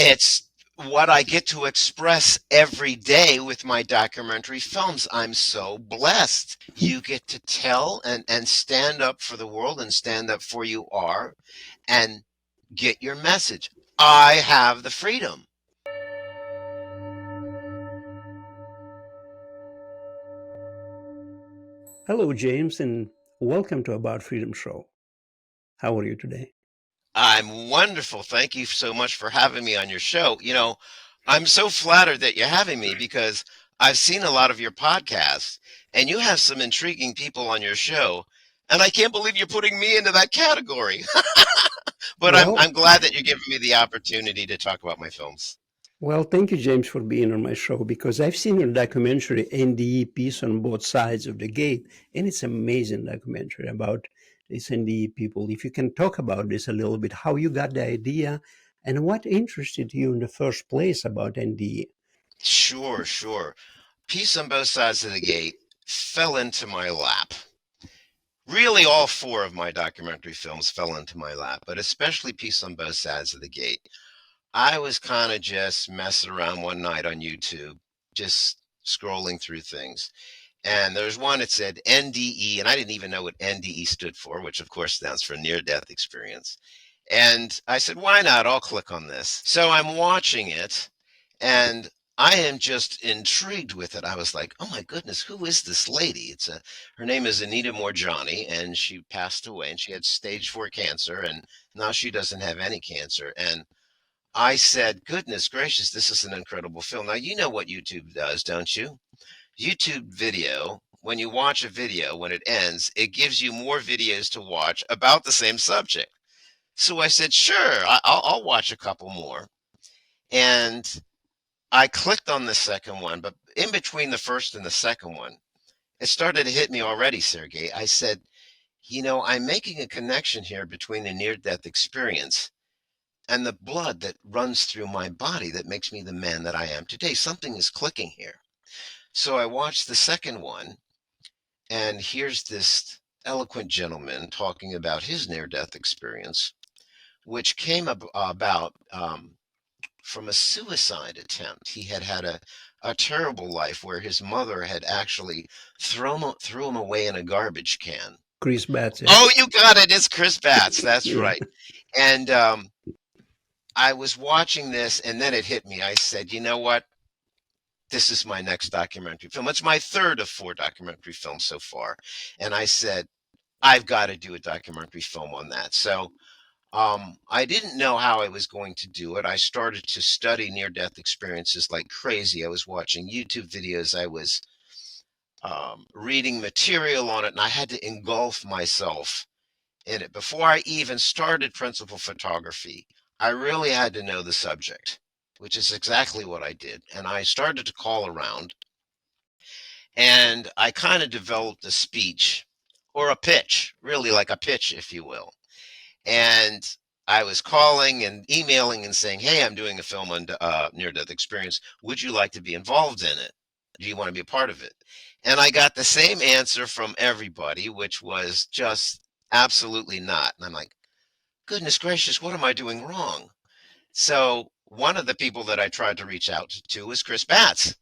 It's what I get to express every day with my documentary films. I'm so blessed. You get to tell and stand up for the world and stand up for you are and get your message. I have the freedom. Hello, James, and welcome to About Freedom Show. How are you today? I'm wonderful. Thank you so much for having me on your show. I'm so flattered that you're having me because I've seen a lot of your podcasts and you have some intriguing people on your show. And I can't believe you're putting me into that category. But I'm Well, I'm glad that you're giving me the opportunity to talk about my films. well, thank you, James, for being on my show because I've seen your documentary NDE Peace on Both Sides of the Gate, and it's an amazing documentary about these NDE people. If you can talk about this a little bit, how you got the idea and what interested you in the first place about NDE. Sure, sure. Peace on Both Sides of the Gate fell into my lap. Really, all four of my documentary films fell into my lap, but especially Peace on Both Sides of the Gate. I was kind of just messing around one night on YouTube, just scrolling through things. And there's one that said NDE, and I didn't even know what NDE stood for, which of course stands for near death experience. And I said, why not? I'll click on this. So I'm watching it, and I am just intrigued with it. I was like, oh my goodness, who is this lady? Her name is Anita Morjani, and she passed away, and she had stage 4 cancer, and now she doesn't have any cancer. And I said, goodness gracious, this is an incredible film. Now, you know what YouTube does, don't you? YouTube video, when you watch a video, when it ends, it gives you more videos to watch about the same subject. So I said, sure, I'll watch a couple more. And I clicked on the second one, but in between the first and the second one, it started to hit me already, Sergey. I said, I'm making a connection here between the near death experience and the blood that runs through my body that makes me the man that I am today. Something is clicking here. So I watched the second one, and here's this eloquent gentleman talking about his near death experience, which came about from a suicide attempt. He had had a terrible life where his mother had actually threw him away in a garbage can. Chris Batts, yeah? Oh, you got it. It's Chris Batts. That's Yeah. right. And I was watching this, and then it hit me. I said, you know what? This is my next documentary film. It's my third of 4 documentary films so far. And I said, I've got to do a documentary film on that. So I didn't know how I was going to do it. I started to study near death experiences like crazy. I was watching YouTube videos. I was reading material on it, and I had to engulf myself in it. Before I even started principal photography, I really had to know the subject, which is exactly what I did. And I started to call around, and I kind of developed a speech or a pitch, really like a pitch, if you will. And I was calling and emailing and saying, hey, I'm doing a film on near death experience. Would you like to be involved in it? Do you want to be a part of it? And I got the same answer from everybody, which was just absolutely not. And I'm like, goodness gracious, what am I doing wrong? So one of the people that I tried to reach out to was Chris Batts.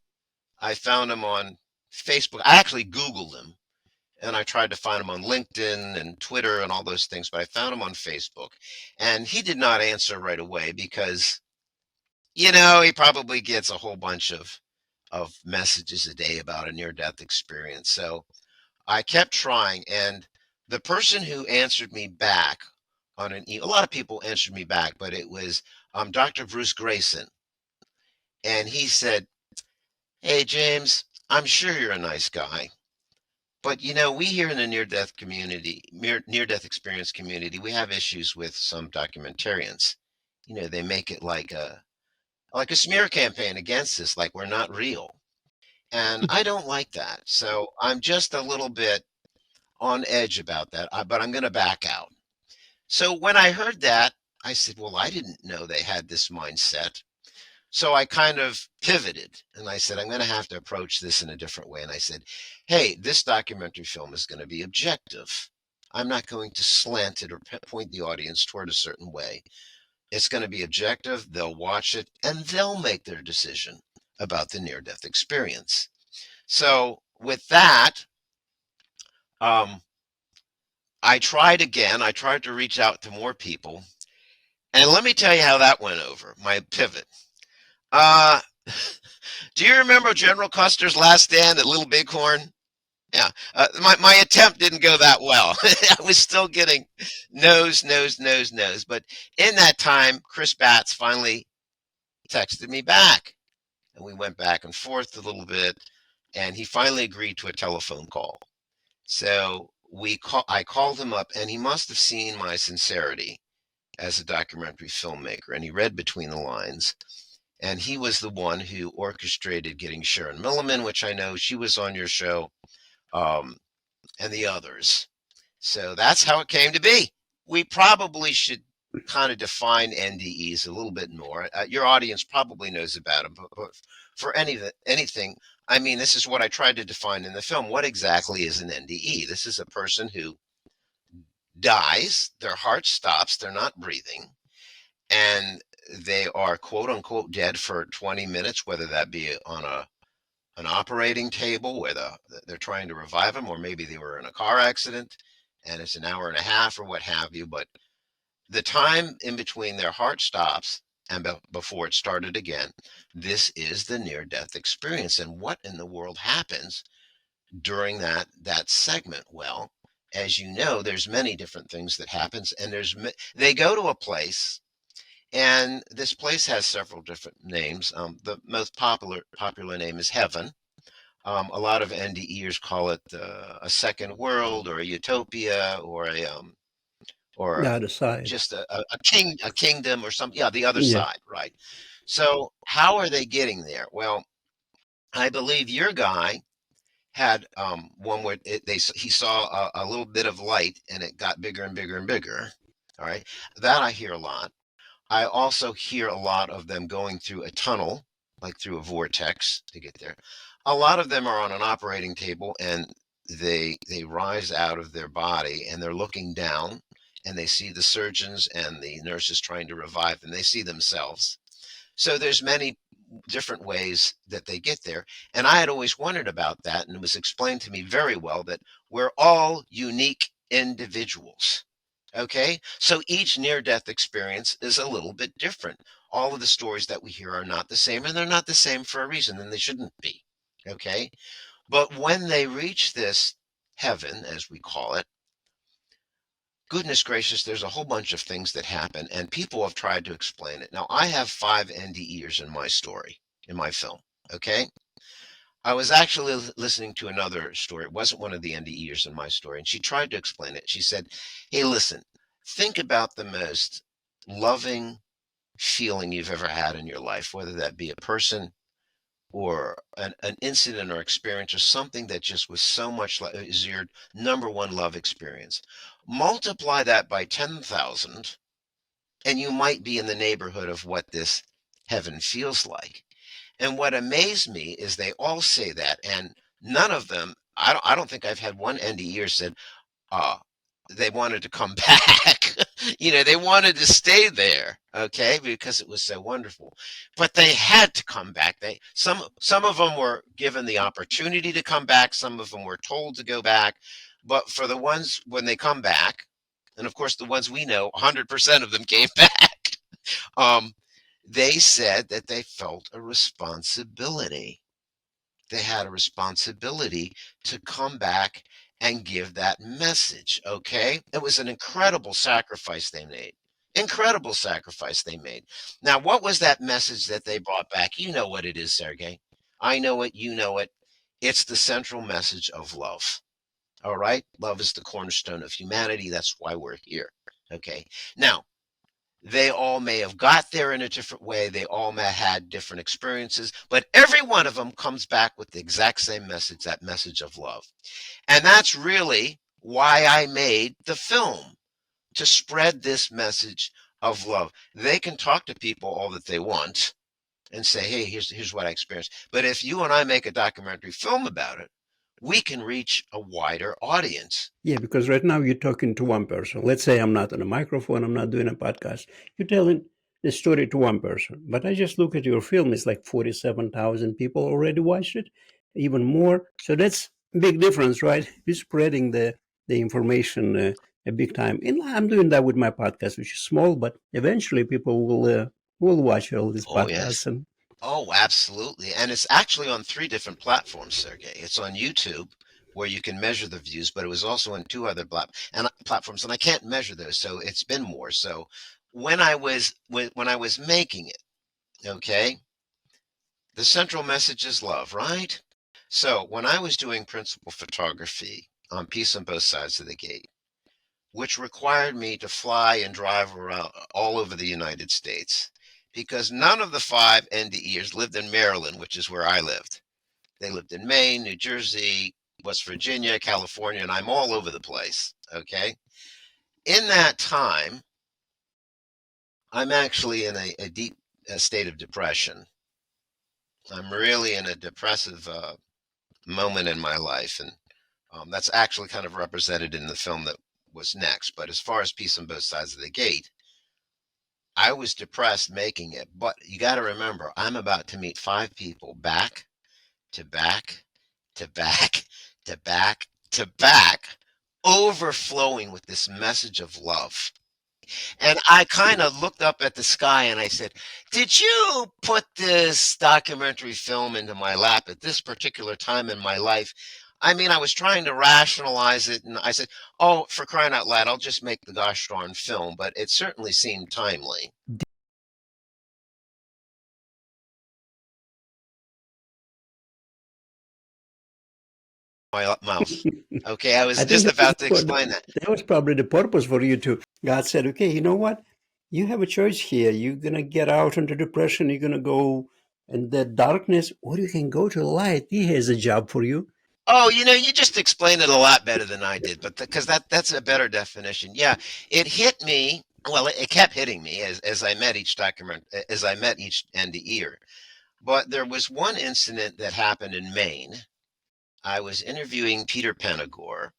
I found him on Facebook. I actually Googled him, and I tried to find him on LinkedIn and Twitter and all those things, but I found him on Facebook. And he did not answer right away because, he probably gets a whole bunch of messages a day about a near death experience. So I kept trying, and the person who answered me back a lot of people answered me back, but it was Dr. Bruce Grayson. And he said, hey, James, I'm sure you're a nice guy. But we here in the near-death community, near-death experience community, we have issues with some documentarians. They make it like a smear campaign against us, like we're not real. And I don't like that. So I'm just a little bit on edge about that, but I'm going to back out. So when I heard that, I said, well, I didn't know they had this mindset. So I kind of pivoted and I said, I'm going to have to approach this in a different way. And I said, hey, this documentary film is going to be objective. I'm not going to slant it or point the audience toward a certain way. It's going to be objective. They'll watch it and they'll make their decision about the near-death experience. So with that, I tried again. I tried to reach out to more people. And let me tell you how that went over, my pivot. Uh, do you remember General Custer's last stand at Little Bighorn? Yeah, my attempt didn't go that well. I was still getting no's, no's, no's, no's. But in that time, Chris Batts finally texted me back, and we went back and forth a little bit, and he finally agreed to a telephone call. So I called him up, and he must have seen my sincerity as a documentary filmmaker, and he read between the lines. And he was the one who orchestrated getting Sharon Milliman, which I know she was on your show, and the others. So that's how it came to be. We probably should kind of define NDEs a little bit more. Your audience probably knows about them, but for anything, I mean, this is what I tried to define in the film. What exactly is an NDE? This is a person who dies, their heart stops, they're not breathing, and they are quote unquote dead for 20 minutes, whether that be on an operating table where they're trying to revive them, or maybe they were in a car accident and it's an hour and a half or what have you. But the time in between their heart stops and before it started again, this is the near-death experience. And what in the world happens during that segment? Well, as you know, there's many different things that happens, and they go to a place, and this place has several different names. The most popular name is Heaven. A lot of NDEers call it a second world, or a utopia, or The other side. just a kingdom, or something. Yeah, the other Yeah. side, right? So how are they getting there? Well, I believe your guy had one where he saw a little bit of light, and it got bigger and bigger and bigger. All right, that I hear a lot. I also hear a lot of them going through a tunnel, like through a vortex to get there. A lot of them are on an operating table, and they rise out of their body, and they're looking down, and they see the surgeons and the nurses trying to revive them. They see themselves. So there's many different ways that they get there. And I had always wondered about that, and it was explained to me very well that we're all unique individuals. Okay, so each near death experience is a little bit different. All of the stories that we hear are not the same, and they're not the same for a reason, and they shouldn't be. Okay, but when they reach this heaven, as we call it, goodness gracious, there's a whole bunch of things that happen, and people have tried to explain it. Now, I have 5 NDEers in my story, in my film. Okay, I was actually listening to another story. It wasn't one of the NDEers in my story, and she tried to explain it. She said, hey, listen, think about the most loving feeling you've ever had in your life, whether that be a person or an incident or experience or something that just was so much like is your number one love experience. Multiply that by 10,000, and you might be in the neighborhood of what this heaven feels like. And what amazed me is they all say that, and none of them, I don't think I've had one NDE said, uh, they wanted to come back. They wanted to stay there, okay, because it was so wonderful. But they had to come back. Some of them were given the opportunity to come back. Some of them were told to go back. But for the ones when they come back, and of course the ones we know, 100% of them came back. Um, they said that they felt a responsibility. They had a responsibility to come back and give that message. Okay. It was an incredible sacrifice they made. Incredible sacrifice they made. Now, what was that message that they brought back? You know what it is, Sergey. I know it. You know it. It's the central message of love. All right. Love is the cornerstone of humanity. That's why we're here. Okay. Now, they all may have got there in a different way. They all may have had different experiences, but every one of them comes back with the exact same message, that message of love. And that's really why I made the film, to spread this message of love. They can talk to people all that they want and say, hey, here's what I experienced. But if you and I make a documentary film about it, we can reach a wider audience. Yeah, because right now you're talking to one person. Let's say I'm not on a microphone, I'm not doing a podcast. You're telling the story to one person. But I just look at your film; it's like 47,000 people already watched it, even more. So that's a big difference, right? You're spreading the information a big time. And I'm doing that with my podcast, which is small, but eventually people will watch all these Oh, podcasts. yes. And Oh, absolutely. And it's actually on three different platforms, Sergey. It's on YouTube, where you can measure the views, but it was also on two other platforms, and I can't measure those, so it's been more. So when I was making it, okay, the central message is love, right? So when I was doing principal photography on Peace on Both Sides of the Gate, which required me to fly and drive around all over the United States, because none of the five NDEers lived in Maryland, which is where I lived. They lived in Maine, New Jersey, West Virginia, California, and I'm all over the place. Okay. In that time, I'm actually in a deep state of depression. I'm really in a depressive moment in my life. And that's actually kind of represented in the film that was next. But as far as Peace on Both Sides of the Gate, I was depressed making it. But you got to remember, I'm about to meet five people back to back to back to back to back, overflowing with this message of love. And I kind of looked up at the sky and I said, did you put this documentary film into my lap at this particular time in my life? I mean, I was trying to rationalize it and I said, oh, for crying out loud, I'll just make the gosh darn film. But it certainly seemed timely. My mouth. Okay, I I was think just that was, about to explain that. that was probably the purpose for you to. God said, okay, you know what? You have a choice here. You're going to get out into depression. You're going to go in the darkness, or you can go to light. He has a job for you. Oh, you just explained it a lot better than I did, but because that's a better definition. Yeah, it hit me. Well, it kept hitting me as I met each as I met each NDEer. But there was one incident that happened in Maine. I was interviewing Peter Penagore,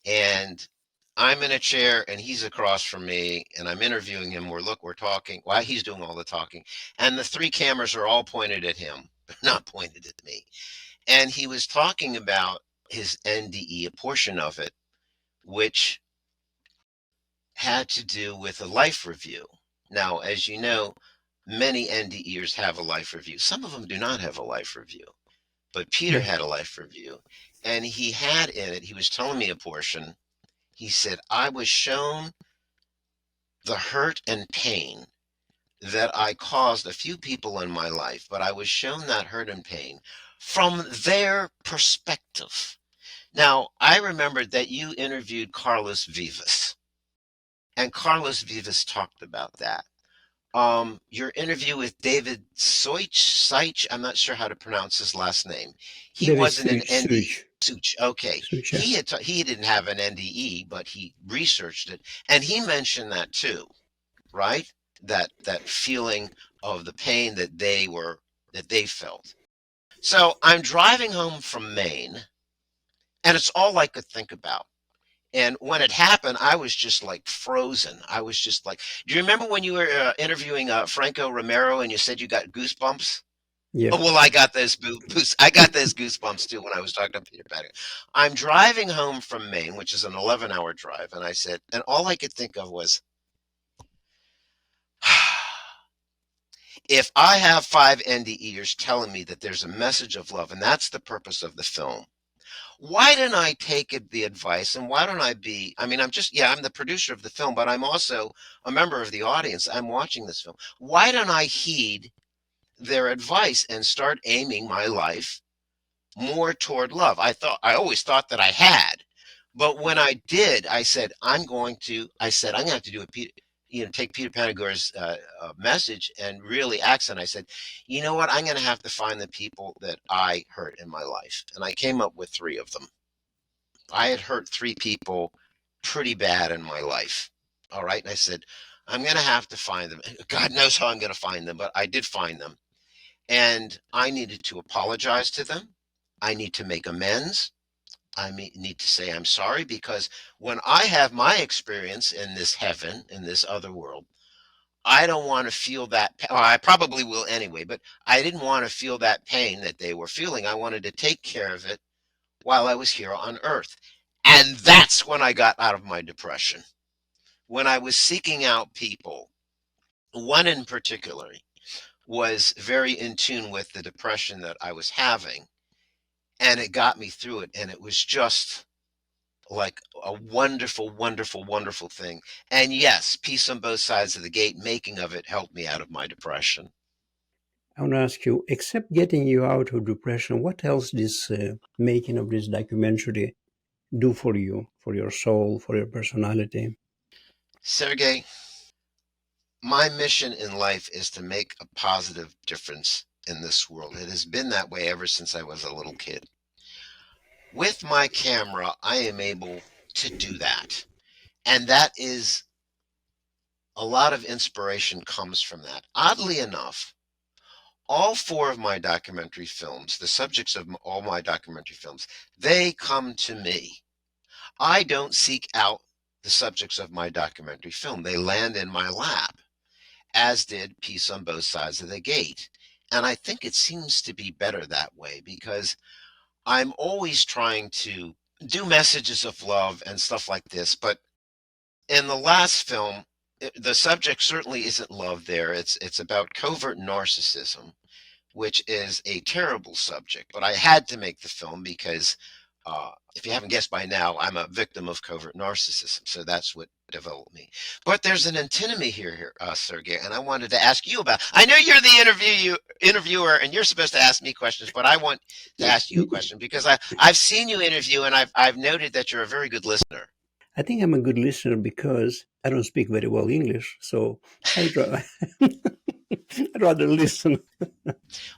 and I'm in a chair, and he's across from me, and I'm interviewing him. We're talking while he's doing all the talking, and the three cameras are all pointed at him, not pointed at me. And he was talking about his NDE, a portion of it, which had to do with a life review. Now, as you know, many NDEers have a life review. Some of them do not have a life review, but Peter Yeah. had a life review. And he had in it, he was telling me a portion. He said, I was shown the hurt and pain that I caused a few people in my life, but I was shown that hurt and pain from their perspective. Now, I remembered that you interviewed Carlos Vivas, and Carlos Vivas talked about that. Your interview with David Seich, I'm not sure how to pronounce his last name. He David wasn't an Such, NDE. Such, Such, okay. Such, yeah. He didn't have an NDE, but he researched it, and he mentioned that too, right? That feeling of the pain that they felt. So I'm driving home from Maine, and it's all I could think about. And when it happened, I was just like frozen. I was just like, do you remember when you were interviewing Franco Romero and you said you got goosebumps? Yeah. Oh, well, I got those I got those goosebumps too when I was talking to Peter Pettigrew. I'm driving home from Maine, which is an 11-hour drive, and I said, and all I could think of was, if I have five NDEers telling me that there's a message of love, and that's the purpose of the film, why didn't I take the advice and why don't I be? I mean, I'm the producer of the film, but I'm also a member of the audience. I'm watching this film. Why don't I heed their advice and start aiming my life more toward love? I always thought that I had, but when I did, I said, I'm going to have to do take Peter Panagore's message and really accent. I said, you know what? I'm going to have to find the people that I hurt in my life. And I came up with three of them. I had hurt three people pretty bad in my life. All right. And I said, I'm going to have to find them. God knows how I'm going to find them, but I did find them. And I needed to apologize to them. I need to make amends. Need to say I'm sorry, because when I have my experience in this heaven, in this other world, I don't want to feel that. Well, I probably will anyway, but I didn't want to feel that pain that they were feeling. I wanted to take care of it while I was here on Earth. And that's when I got out of my depression. When I was seeking out people, one in particular was very in tune with the depression that I was having, and it got me through it. And it was just like a wonderful, wonderful, wonderful thing. And yes, peace on both sides of the gate, making of it helped me out of my depression. I want to ask you, except getting you out of depression, what else this making of this documentary do for you, for your soul, for your personality? Sergey, my mission in life is to make a positive difference in this world. It has been that way ever since I was a little kid. With my camera, I am able to do that. And that is a lot of inspiration comes from that. Oddly enough, all four of my documentary films, the subjects of all my documentary films, they come to me. I don't seek out the subjects of my documentary film. They land in my lap, as did Peace on Both Sides of the Gate. And I think it seems to be better that way because I'm always trying to do messages of love and stuff like this. But in the last film, the subject certainly isn't love there. It's about covert narcissism, which is a terrible subject. But I had to make the film because, if you haven't guessed by now, I'm a victim of covert narcissism. So that's what developed me. But there's an antinomy here, Sergey, and I wanted to ask you about. I know you're the interviewer, and you're supposed to ask me questions, but I want to ask you a question because I've seen you interview, and I've noted that you're a very good listener. I think I'm a good listener because I don't speak very well English, so I'd rather listen.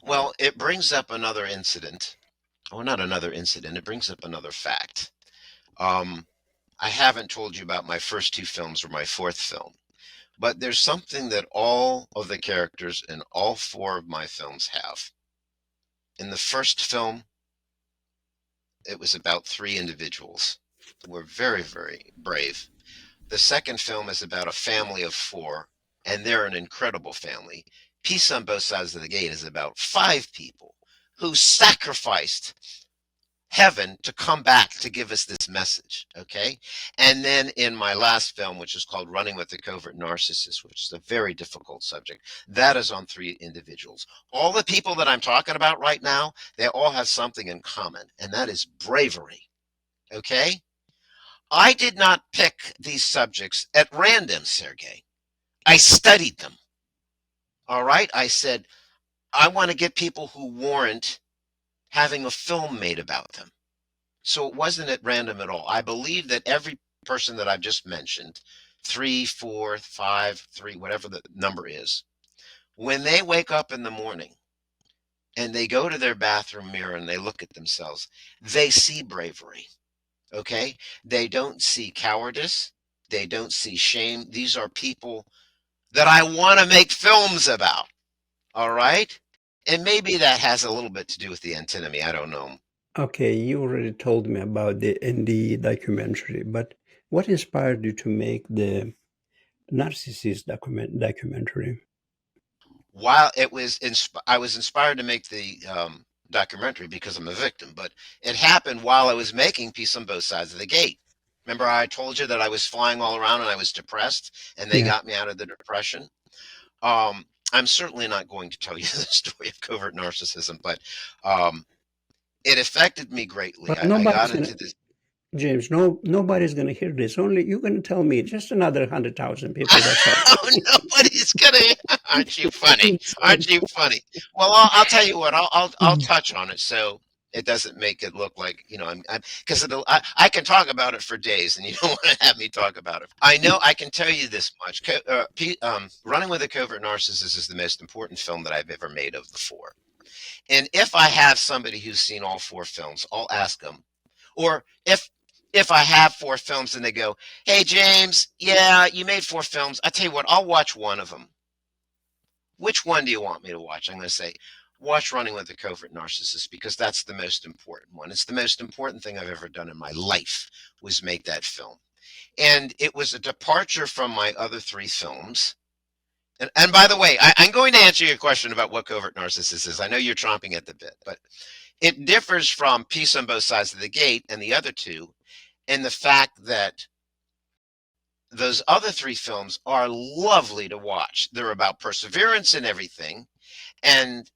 Well, it brings up another incident. Well, not another incident. It brings up another fact. Um, I haven't told you about my first two films or my fourth film, but there's something that all of the characters in all four of my films have. In the first film, it was about three individuals who were very, very brave. The second film is about a family of four, and they're an incredible family. Peace on Both Sides of the Gate is about five people who sacrificed heaven to come back to give us this message. Okay. And then in my last film, which is called Running with the Covert Narcissist, which is a very difficult subject, that is on three individuals. All the people that I'm talking about right now, they all have something in common, and that is bravery. Okay. I did not pick these subjects at random, Sergey. I studied them. All right. I said, I want to get people who warrant having a film made about them. So it wasn't at random at all. I believe that every person that I've just mentioned, three, four, five, three, whatever the number is, when they wake up in the morning and they go to their bathroom mirror and they look at themselves, they see bravery. Okay. They don't see cowardice. They don't see shame. These are people that I want to make films about. All right. And maybe that has a little bit to do with the antinomy. I don't know. Okay, you already told me about the NDE documentary, but what inspired you to make the Narcissist documentary? While I was inspired to make the documentary because I'm a victim, but it happened while I was making Peace on Both Sides of the Gate. Remember, I told you that I was flying all around and I was depressed, and they Yeah, got me out of the depression. I'm certainly not going to tell you the story of covert narcissism, but um, it affected me greatly. but I got nobody's gonna, into this. James. No, nobody's gonna hear this. Only you're gonna tell me. Just another 100,000 people. That's all. Oh, nobody's gonna. Aren't you funny? I'm sorry. Aren't you funny? Well, I'll tell you what. I'll touch on it so it doesn't make it look like I'm because I can talk about it for days, and you don't want to have me talk about it. I know I can tell you this much. Running with a Covert Narcissist is the most important film that I've ever made of the four. And if I have somebody who's seen all four films, I'll ask them. Or if I have four films and they go, "Hey James, yeah, you made four films. I tell you what, I'll watch one of them. Which one do you want me to watch?" I'm going to say, "Watch Running with the Covert Narcissist because that's the most important one. It's the most important thing I've ever done in my life was make that film." And it was a departure from my other three films. And by the way, I'm going to answer your question about what covert narcissist is. I know you're chomping at the bit, but it differs from Peace on Both Sides of the Gate and the other two in the fact that those other three films are lovely to watch. They're about perseverance and everything, and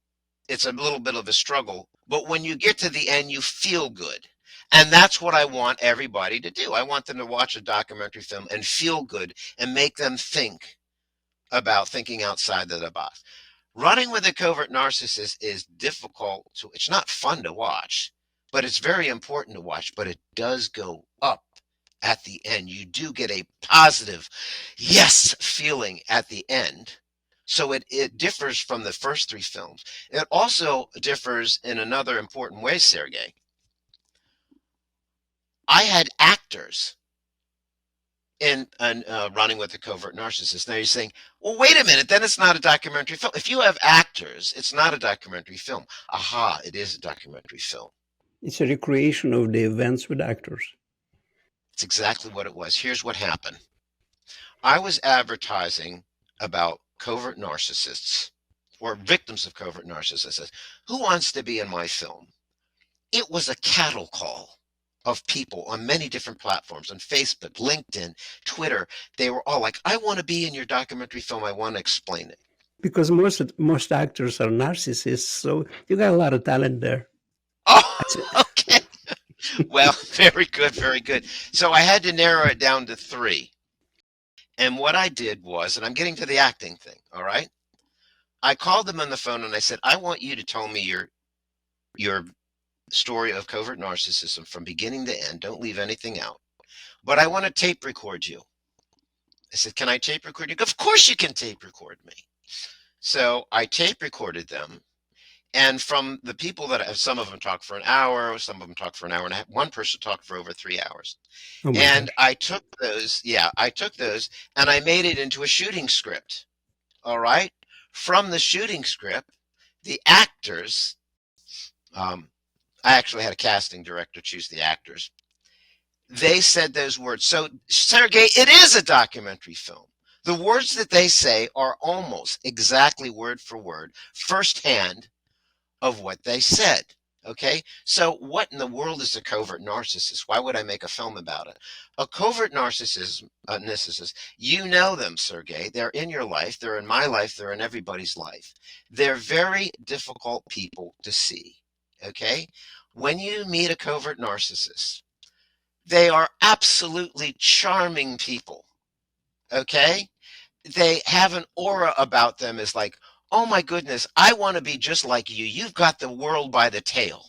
it's a little bit of a struggle. But when you get to the end, you feel good. And that's what I want everybody to do. I want them to watch a documentary film and feel good and make them think about thinking outside of the box. Running with a covert narcissist is difficult to, it's not fun to watch, but it's very important to watch. But it does go up at the end. You do get a positive yes feeling at the end. So it differs from the first three films. It also differs in another important way, Sergey. I had actors in Running with a Covert Narcissist. Now you're saying, well, wait a minute, then it's not a documentary film. If you have actors, it's not a documentary film. Aha, it is a documentary film. It's a recreation of the events with actors. It's exactly what it was. Here's what happened. I was advertising about covert narcissists or victims of covert narcissists. Who wants to be in my film? It was a cattle call of people on many different platforms, on Facebook, LinkedIn, Twitter. They were all like, I want to be in your documentary film. I want to explain it. Because most actors are narcissists, so you got a lot of talent there. Oh, okay. Well, very good, very good. So I had to narrow it down to three. And what I did was, and I'm getting to the acting thing, all right? I called them on the phone and I said, I want you to tell me your story of covert narcissism from beginning to end. Don't leave anything out. But I want to tape record you. I said, can I tape record you? Of course you can tape record me. So I tape recorded them. And from the people that some of them talked for an hour, some of them talked for an hour and a half. One person talked for over 3 hours. Oh my And gosh. I took those, I took those and I made it into a shooting script. All right. From the shooting script, the actors, I actually had a casting director choose the actors. They said those words. So, Sergey, it is a documentary film. The words that they say are almost exactly word for word, firsthand of what they said. Okay, so what in the world is a covert narcissist? Why would I make a film about it? A covert narcissist, you know them, Sergey. They're in your life, they're in my life, they're in everybody's life. They're very difficult people to see. Okay, when you meet a covert narcissist, they are absolutely charming people. Okay, they have an aura about them as like, oh my goodness, I want to be just like you. You've got the world by the tail.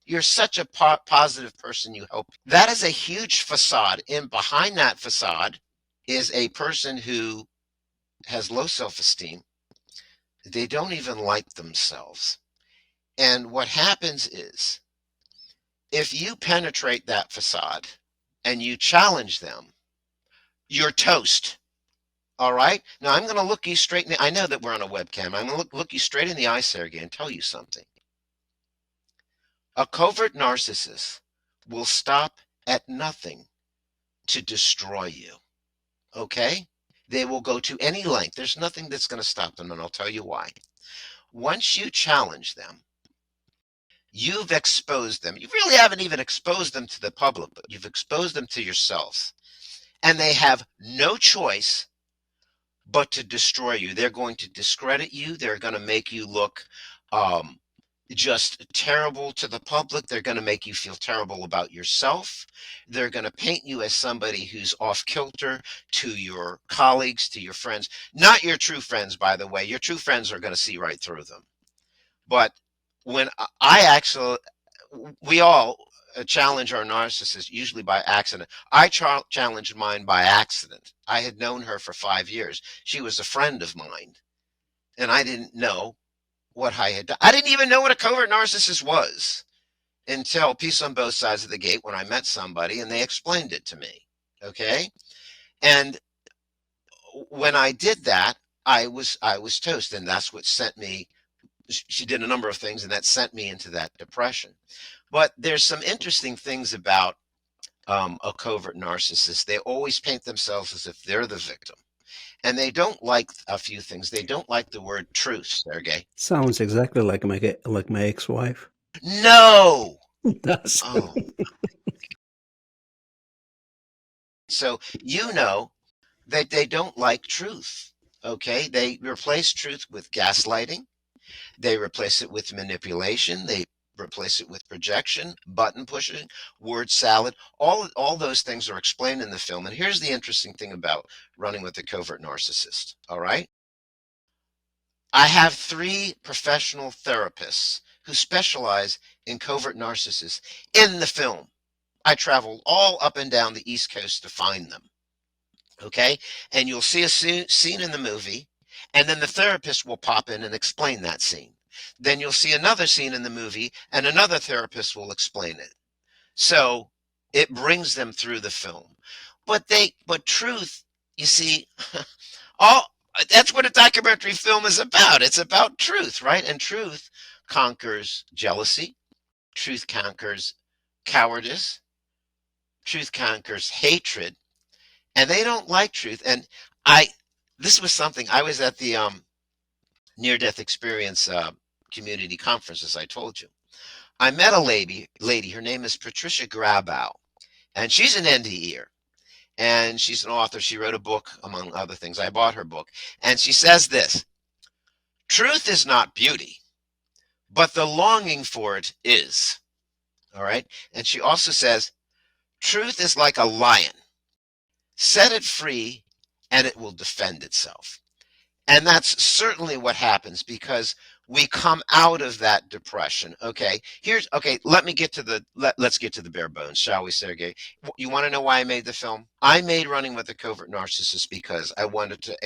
You're such a positive person. You help. That is a huge facade. And behind that facade is a person who has low self-esteem. They don't even like themselves. And what happens is if you penetrate that facade and you challenge them, you're toast. All right. Now I'm going to look you straight in the, I know that we're on a webcam. I'm going to look you straight in the eye, Sergey, and tell you something. A covert narcissist will stop at nothing to destroy you. Okay? They will go to any length. There's nothing that's going to stop them, and I'll tell you why. Once you challenge them, you've exposed them. You really haven't even exposed them to the public, but you've exposed them to yourselves. And they have no choice but to destroy you. They're going to discredit you. They're going to make you look just terrible to the public. They're going to make you feel terrible about yourself. They're going to paint you as somebody who's off kilter to your colleagues, to your friends. Not your true friends, by the way. Your true friends are going to see right through them. But when I actually, we all challenge our narcissists usually by accident. I challenged mine by accident. I had known her for 5 years. She was a friend of mine, and I didn't know what I had done. I didn't even know what a covert narcissist was until Peace on Both Sides of the Gate, when I met somebody and they explained it to me. Okay, and when I did that, I was toast, and that's what sent me. She did a number of things, and that sent me into that depression. But there's some interesting things about a covert narcissist. They always paint themselves as if they're the victim. and they don't like a few things. They don't like the word truth, Sergey. Sounds exactly like my ex-wife. No. It does. Oh, so you know that they don't like truth. Okay, they replace truth with gaslighting. They replace it with manipulation. They replace it with projection, button pushing, word salad. All those things are explained in the film. And here's the interesting thing about running with a covert narcissist. All right, I have 3 professional therapists who specialize in covert narcissists in the film. I traveled all up and down the East Coast to find them. Okay, and you'll see a scene in the movie, and then the therapist will pop in and explain that scene. Then you'll see another scene in the movie, and another therapist will explain it. So it brings them through the film. But truth, you see, all that's what a documentary film is about. It's about truth, right? And truth conquers jealousy. Truth conquers cowardice. Truth conquers hatred, and they don't like truth. And I, this was something I was at the near death experience community conference, as I told you. I met a lady. Her name is Patricia Grabow, and she's an NDEer, and she's an author. She wrote a book, among other things. I bought her book, and she says this: truth is not beauty, but the longing for it is. All right. And she also says truth is like a lion. Set it free, and it will defend itself. And that's certainly what happens, because we come out of that depression. Okay, let me get to let's get to the bare bones, shall we, Sergey? You want to know why I made the film? I made Running with a Covert Narcissist because I wanted to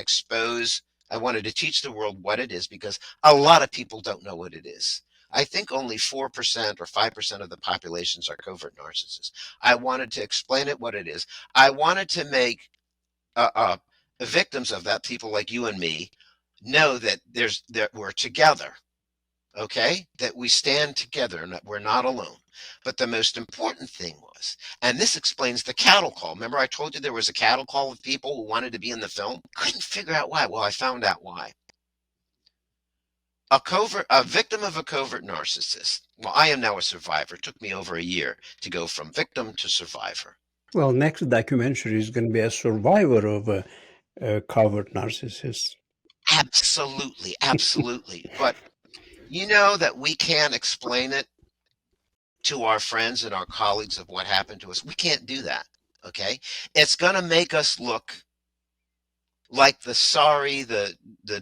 teach the world what it is, because a lot of people don't know what it is. I think only 4% or 5% of the populations are covert narcissists. I wanted to explain it what it is. I wanted to make uh, uh, the victims of that, people like you and me, know that we're together. Okay, that we stand together and that we're not alone. But the most important thing was, and this explains the cattle call. Remember, I told you there was a cattle call of people who wanted to be in the film? Couldn't figure out why. Well, I found out why. A victim of a covert narcissist. Well, I am now a survivor. It took me over a year to go from victim to survivor. Well, next documentary is going to be a survivor of a covert narcissist. Absolutely, absolutely. But you know that we can't explain it to our friends and our colleagues of what happened to us. We can't do that. Okay. It's going to make us look like the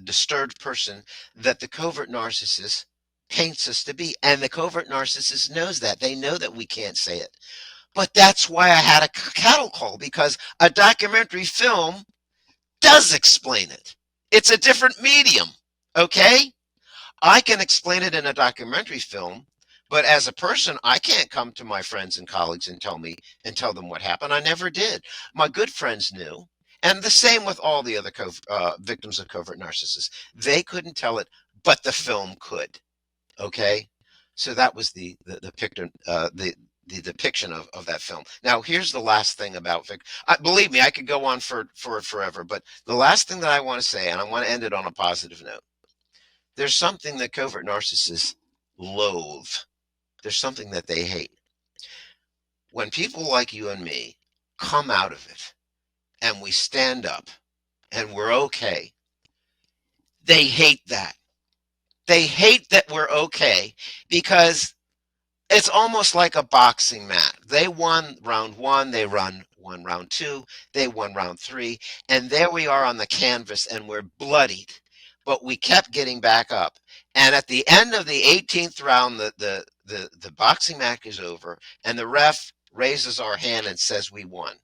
disturbed person that the covert narcissist paints us to be. And the covert narcissist knows that. They know that we can't say it. But that's why I had a cattle call, because a documentary film does explain it. It's a different medium. Okay. I can explain it in a documentary film, but as a person, I can't come to my friends and colleagues and tell them what happened. I never did. My good friends knew, and the same with all the other victims of covert narcissists. They couldn't tell it, but the film could. Okay, so that was the picture, the depiction of that film. Now, here's the last thing about Vic. Believe me, I could go on for forever, but the last thing that I want to say, and I want to end it on a positive note. There's something that covert narcissists loathe. There's something that they hate. When people like you and me come out of it and we stand up and we're okay, they hate that. They hate that we're okay, because it's almost like a boxing match. They won round one, they won round two, they won round three, and there we are on the canvas and we're bloodied. But we kept getting back up. And at the end of the 18th round, the boxing match is over, and the ref raises our hand and says we won.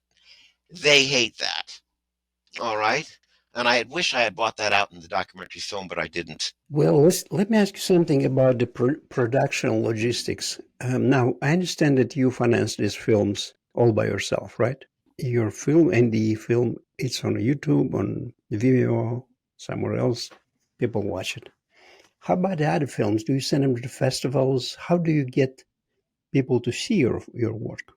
They hate that. All right. And I wish I had bought that out in the documentary film, but I didn't. Well, let me ask you something about the production logistics. Now, I understand that you finance these films all by yourself, right? Your film, NDE film, it's on YouTube, on Vimeo, somewhere else. People watch it. How about the other films? Do you send them to the festivals? How do you get people to see your work?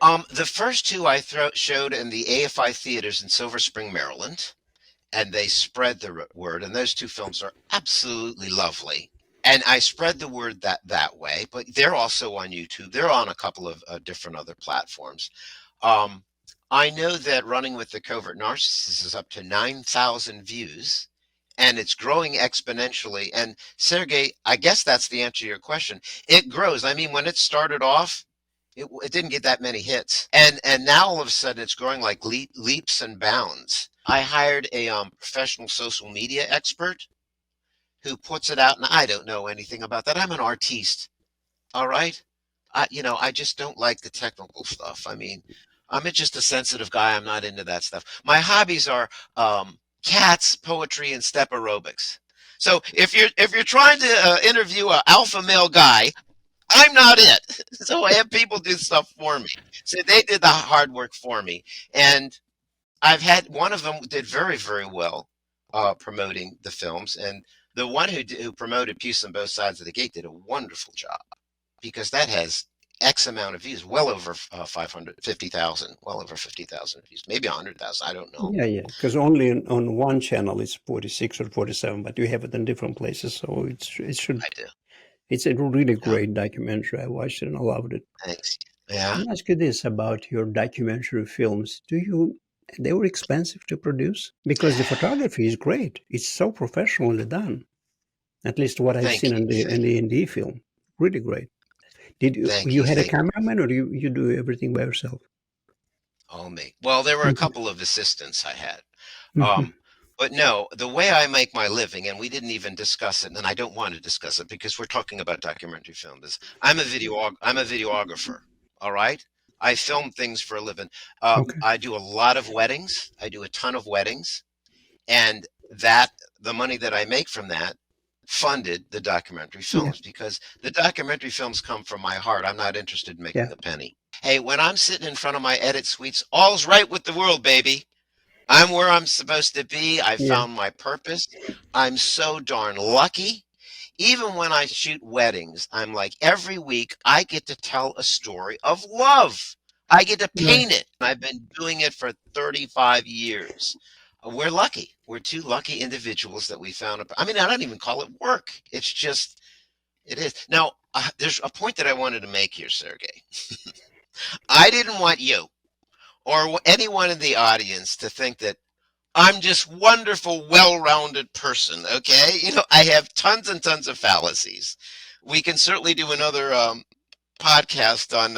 The first two I showed in the AFI theaters in Silver Spring, Maryland. and they spread the word. And those two films are absolutely lovely. And I spread the word that way, but they're also on YouTube. They're on a couple of different other platforms. Um, I know that Running with the Covert Narcissist is up to 9,000 views, and it's growing exponentially. And Sergey, I guess that's the answer to your question. It grows. I mean, when it started off, it didn't get that many hits, and now all of a sudden it's growing like leaps and bounds. I hired a professional social media expert who puts it out, and I don't know anything about that. I'm an artiste, all right. I just don't like the technical stuff. I mean, I'm just a sensitive guy. I'm not into that stuff. My hobbies are cats, poetry, and step aerobics. So if you're trying to interview an alpha male guy, I'm not it. So I have people do stuff for me. So they did the hard work for me, and I've had one of them did very, very well promoting the films, and the one who promoted Peace on Both Sides of the Gate did a wonderful job because that has X amount of views, well over 550,000, well over 50,000 views, maybe 100,000. I don't know. Yeah, yeah. Because only on one channel it's 46 or 47, but you have it in different places, so it should. I do. It's a really Yeah. great documentary. I watched it and I loved it. Thanks. Yeah. Let me ask you this about your documentary films. They were expensive to produce? Because the photography is great. It's so professionally done. At least what I've seen Thank you. in the indie film. Really great. Did Thank you you. had a Thank you. cameraman, or you do everything by yourself? All me. Well, there were a Mhm. couple of assistants I had. Mhm. Um, but no, the way I make my living, and we didn't even discuss it, and I don't want to discuss it because we're talking about documentary film, is I'm a videographer. All right. I film things for a living. Okay. I do a lot of weddings. I do a ton of weddings, and that the money that I make from that funded the documentary Yeah. films because the documentary films come from my heart. I'm not interested in Yeah. making a penny. Hey, when I'm sitting in front of my edit suites, all's right with the world, baby. I'm where I'm supposed to be. I Yeah. found my purpose. I'm so darn lucky. Even when I shoot weddings, I'm like, every week I get to tell a story of love. I get to Right. paint it. I've been doing it for 35 years. We're lucky. We're two lucky individuals that we found. I mean, I don't even call it work. It's just, it is. Now, there's a point that I wanted to make here, Sergey. I didn't want you or anyone in the audience to think that I'm just wonderful, well-rounded person. Okay, I have tons and tons of fallacies. We can certainly do another podcast on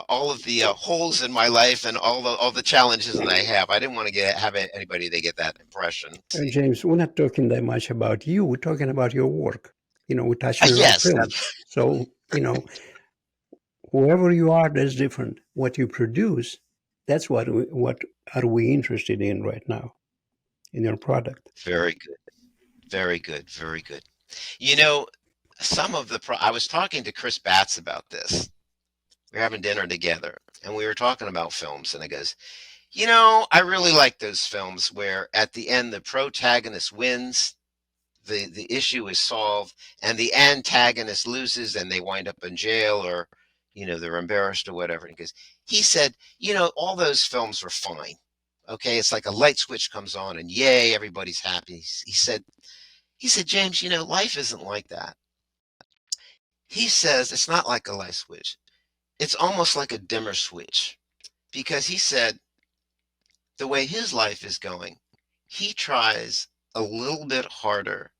all of the holes in my life and all the challenges that I have. I didn't want to have anybody to get that impression. See, James, we're not talking that much about you. We're talking about your work. We're touching on the yes, films. So, whoever you are, that's different. What you produce, that's what are we interested in right now in your product. very good, very good, very good. You know, some of the I was talking to Chris Batts about this. We were having dinner together, and we were talking about films, and he goes, I really like those films where at the end the protagonist wins, the issue is solved, and the antagonist loses and they wind up in jail or, they're embarrassed or whatever. And he said, all those films were fine. Okay, it's like a light switch comes on and yay, everybody's happy. He said, James, life isn't like that. He says it's not like a light switch. It's almost like a dimmer switch because he said the way his life is going, he tries a little bit harder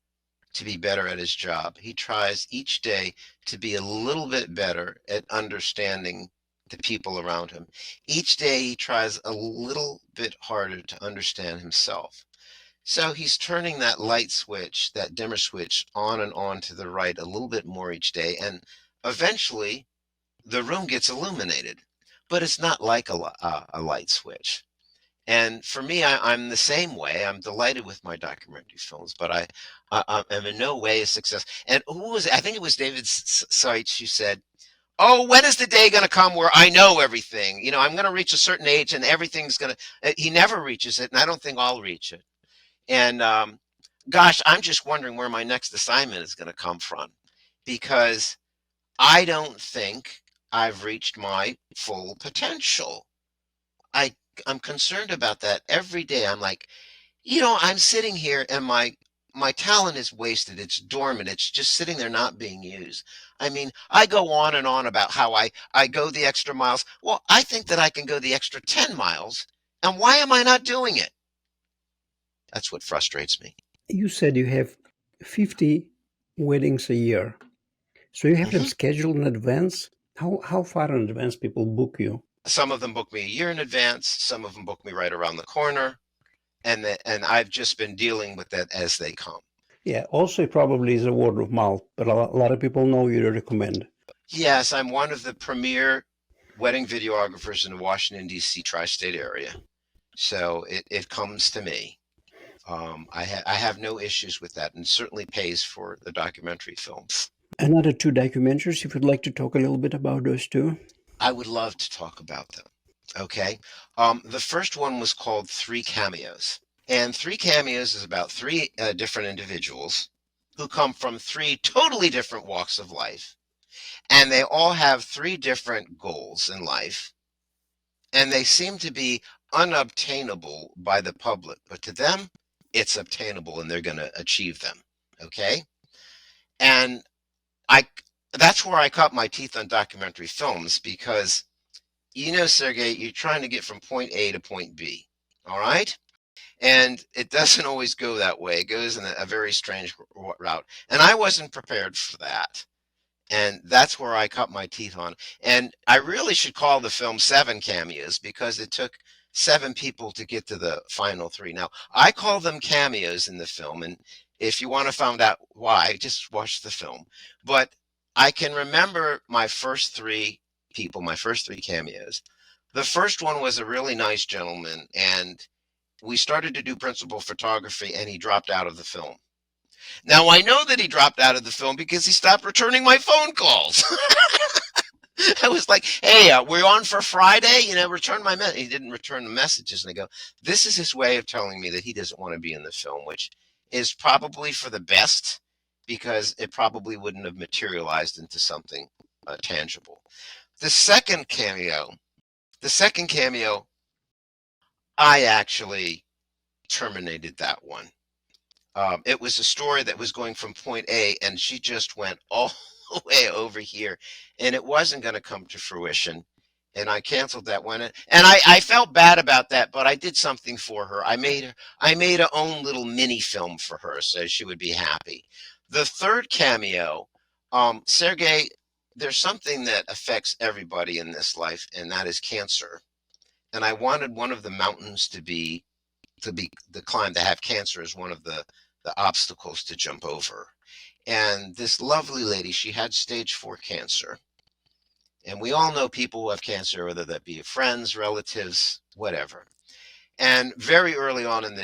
to be better at his job. He tries each day to be a little bit better at understanding the people around him. Each day he tries a little bit harder to understand himself. So he's turning that light switch, that dimmer switch, on to the right a little bit more each day. And eventually the room gets illuminated. But it's not like a light switch. And for me, I'm the same way. I'm delighted with my documentary films, but I am in no way a success. And who was it? I think it was David Seitz who said, "Oh, when is the day going to come where I know everything? I'm going to reach a certain age and everything's going to." He never reaches it, and I don't think I'll reach it. And gosh, I'm just wondering where my next assignment is going to come from, because I don't think I've reached my full potential. I I'm concerned about that every day. I'm like, I'm sitting here and my talent is wasted. It's dormant. It's just sitting there not being used. I mean, I go on and on about how I go the extra miles. Well, I think that I can go the extra 10 miles. And why am I not doing it? That's what frustrates me. You said you have 50 weddings a year. So you have them Hmm. scheduled in advance? How far in advance people book you? Some of them book me a year in advance. Some of them book me right around the corner. And I've just been dealing with that as they come. Yeah, also probably is a word of mouth, but a lot of people know you to recommend. Yes, I'm one of the premier wedding videographers in the Washington, D.C. tri-state area. So it comes to me. I have no issues with that, and certainly pays for the documentary films. Another two documentaries, if you'd like to talk a little bit about those two. I would love to talk about them. Okay. The first one was called Three Cameos. And Three Cameos is about three different individuals who come from three totally different walks of life. And they all have three different goals in life. And they seem to be unobtainable by the public. But to them, it's obtainable and they're going to achieve them. Okay. And I that's where I cut my teeth on documentary films because Sergey, you're trying to get from point A to point B. All right? And it doesn't always go that way. It goes in a very strange route. And I wasn't prepared for that. And that's where I cut my teeth on. And I really should call the film Seven Cameos because it took seven people to get to the final three. Now, I call them cameos in the film. And if you want to find out why, just watch the film. But I can remember my first three people, my first three cameos. The first one was a really nice gentleman, and we started to do principal photography, and he dropped out of the film. Now I know that he dropped out of the film because he stopped returning my phone calls. I was like, "Hey, we're on for Friday. Return my message." He didn't return the messages, and I go, "This is his way of telling me that he doesn't want to be in the film," which is probably for the best because it probably wouldn't have materialized into something tangible. The second cameo, the second cameo, I actually terminated that one. It was a story that was going from point A, and she just went all the way over here, and it wasn't going to come to fruition. And I canceled that one, and I felt bad about that, but I did something for her. I made a own little mini film for her, so she would be happy. The third cameo, Sergey, there's something that affects everybody in this life, and that is cancer. And I wanted one of the mountains to be the climb to have cancer as one of the obstacles to jump over. And this lovely lady, she had stage 4 cancer. And we all know people who have cancer, whether that be friends, relatives, whatever. And very early on in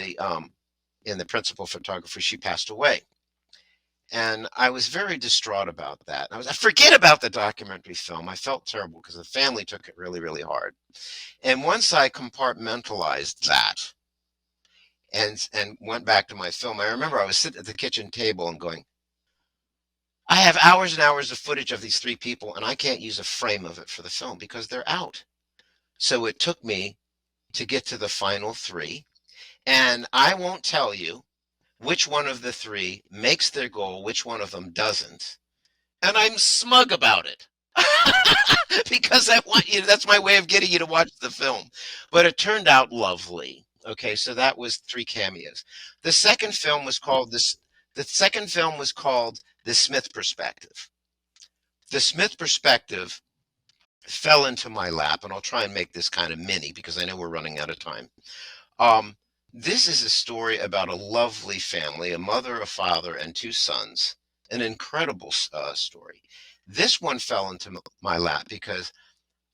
the principal photography, she passed away. And I was very distraught about that. I forget about the documentary film. I felt terrible because the family took it really, really hard. And once I compartmentalized that, and went back to my film. I remember I was sitting at the kitchen table and going, I have hours and hours of footage of these three people, and I can't use a frame of it for the film because they're out. So it took me to get to the final three, and I won't tell you which one of the three makes their goal, which one of them doesn't. And I'm smug about it. Because I want you, that's my way of getting you to watch the film. But it turned out lovely. Okay, so that was three cameos. The second film was called this the second film was called The Smith Perspective. The Smith Perspective fell into my lap, and I'll try and make this kind of mini because I know we're running out of time. Um, this is a story about a lovely family, a mother, a father, and two sons. An incredible story. This one fell into my lap because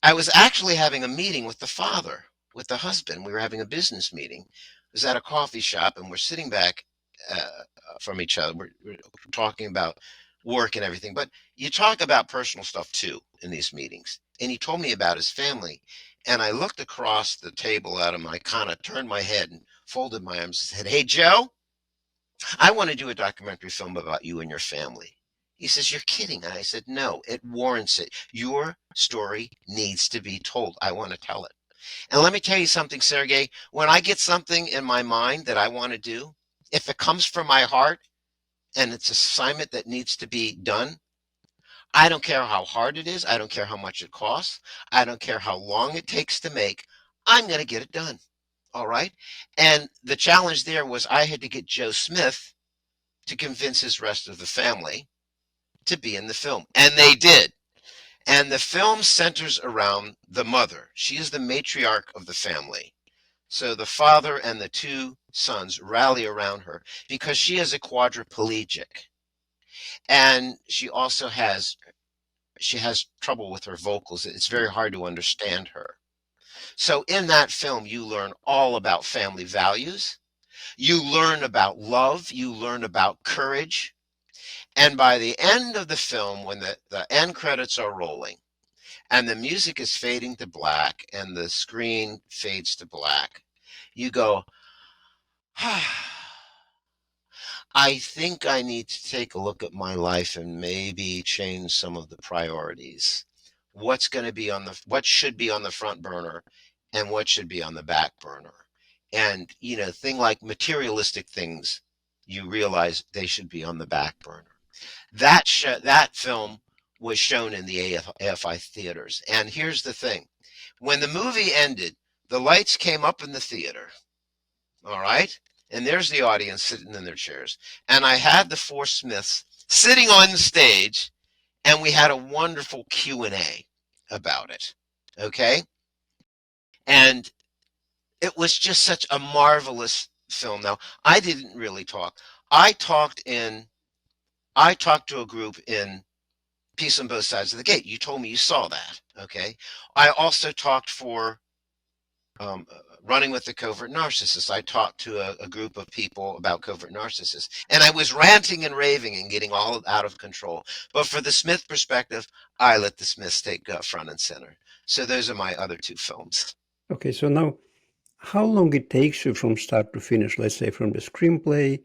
I was actually having a meeting with the father, with the husband. We were having a business meeting. It was at a coffee shop, and we're sitting back from each other. We're talking about work and everything, but you talk about personal stuff too in these meetings. And he told me about his family, and I looked across the table at him. I kind of turned my head and folded my arms and said, "Hey, Joe, I want to do a documentary film about you and your family." He says, "You're kidding." And I said, "No, it warrants it. Your story needs to be told. I want to tell it." And let me tell you something, Sergey, when I get something in my mind that I want to do, if it comes from my heart and it's an assignment that needs to be done, I don't care how hard it is. I don't care how much it costs. I don't care how long it takes to make. I'm going to get it done. All right. And the challenge there was I had to get Joe Smith to convince his rest of the family to be in the film. And they did. And the film centers around the mother. She is the matriarch of the family. So the father and the two sons rally around her because she is a quadriplegic. And she has trouble with her vocals. It's very hard to understand her. So in that film, you learn all about family values. You learn about love. You learn about courage. And by the end of the film, when the end credits are rolling and the music is fading to black and the screen fades to black, you go, I think I need to take a look at my life and maybe change some of the priorities. What should be on the front burner and what should be on the back burner. And, thing like materialistic things, you realize they should be on the back burner. That film was shown in the AFI theaters. And here's the thing. When the movie ended, the lights came up in the theater. All right? And there's the audience sitting in their chairs. And I had the four Smiths sitting on stage, and we had a wonderful Q&A about it. Okay? And it was just such a marvelous film. Now, I didn't really talk. I talked to a group in Peace on Both Sides of the Gate. You told me you saw that. Okay? I also talked for um, running with the Covert Narcissist. I talked to a group of people about Covert Narcissists, and I was ranting and raving and getting all out of control. But for the Smith perspective, I let the Smiths take front and center. So those are my other two films. Okay, so now, how long it takes you from start to finish? Let's say from the screenplay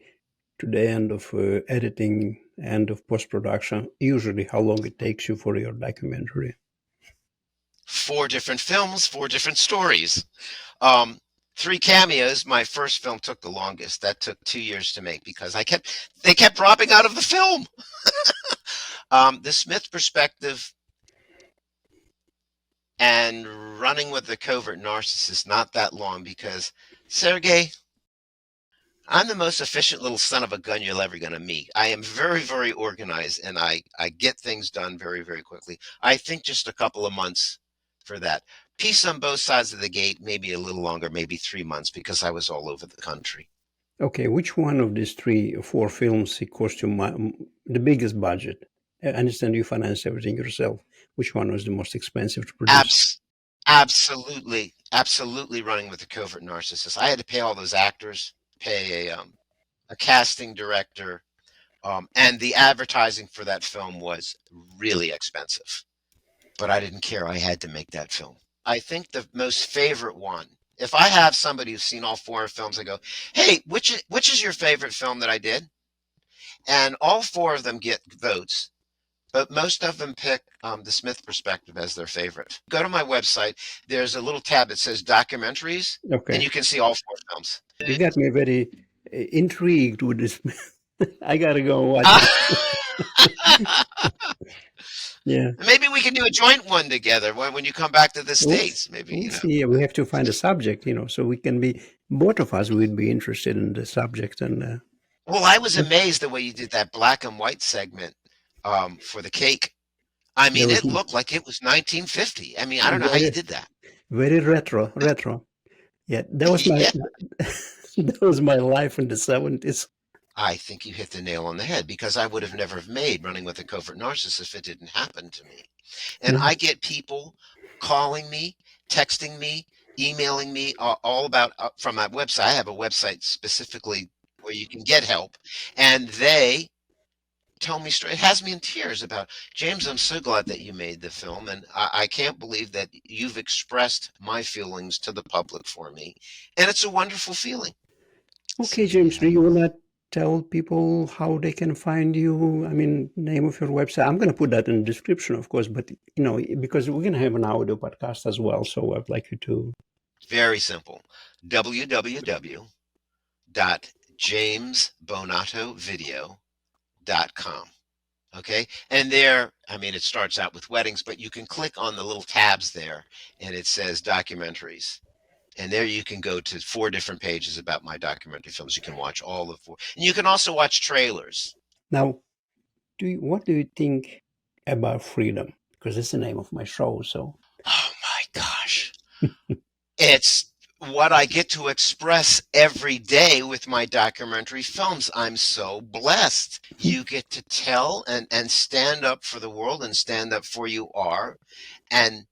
to the end of editing, end of post-production. Usually, how long it takes you for your documentary? 4 different films, 4 different stories. Um, 3 Cameos, my first film took the longest. That took 2 years to make because they kept dropping out of the film. The Smith perspective and running with the Covert Narcissist, not that long because, Sergey, I'm the most efficient little son of a gun you're ever going to meet. I am very, very organized, and I get things done very, very quickly. I think just a couple of months for that. Peace on Both Sides of the Gate, maybe a little longer, maybe 3 months, because I was all over the country. Okay, which one of these 3 or 4 films it cost you the biggest budget? I understand you finance everything yourself. Which one was the most expensive to produce? Absolutely, absolutely running with the Covert Narcissist. I had to pay all those actors, pay a casting director, and the advertising for that film was really expensive. But I didn't care. I had to make that film. I think the most favorite one, if I have somebody who's seen all 4 films, I go, hey, which is your favorite film that I did? And all 4 of them get votes, but most of them pick the Smith perspective as their favorite. Go to my website. There's a little tab that says Documentaries, Okay. and you can see all 4 films. You got me very intrigued with this. I got to go and watch it. Yeah. Maybe we can do a joint one together when you come back to the States. Maybe, we'll see. We have to find a subject, so we can be, both of us would be interested in the subject. And Well, I was amazed the way you did that black and white segment for the cake. I mean, it looked like it was 1950. I mean, I don't know how you did that. Very retro. Yeah, that was my that was my life in the 70s. I think you hit the nail on the head because I would have never made Running with a Covert Narcissist if it didn't happen to me. And I get people calling me, texting me, emailing me all about from my website. I have a website specifically where you can get help, and they tell me straight. It has me in tears about, James, I'm so glad that you made the film, and I can't believe that you've expressed my feelings to the public for me, and it's a wonderful feeling. Okay, James, do you want to tell people how they can find you? I mean, name of your website. I'm going to put that in the description, of course, but because we're going to have an audio podcast as well, so I'd like you to. Very simple. www.jamesbonatovideo.com. Okay. And there, I mean, it starts out with weddings, but you can click on the little tabs there and it says documentaries. And there you can go to 4 different pages about my documentary films. You can watch all of 4. And you can also watch trailers. Now, what do you think about freedom? Because it's the name of my show, so. Oh my gosh. It's what I get to express every day with my documentary films. I'm so blessed. You get to tell and stand up for the world and stand up for you are and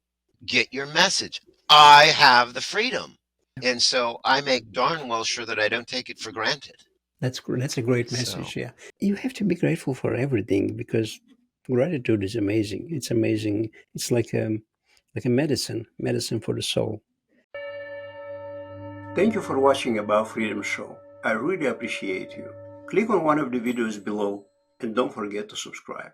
get your message. I have the freedom. And so I make darn well sure that I don't take it for granted. That's a great So message. Yeah, you have to be grateful for everything because gratitude is amazing. It's amazing. It's like a medicine for the soul. Thank you for watching About Freedom Show. I really appreciate you. Click on one of the videos below and don't forget to subscribe.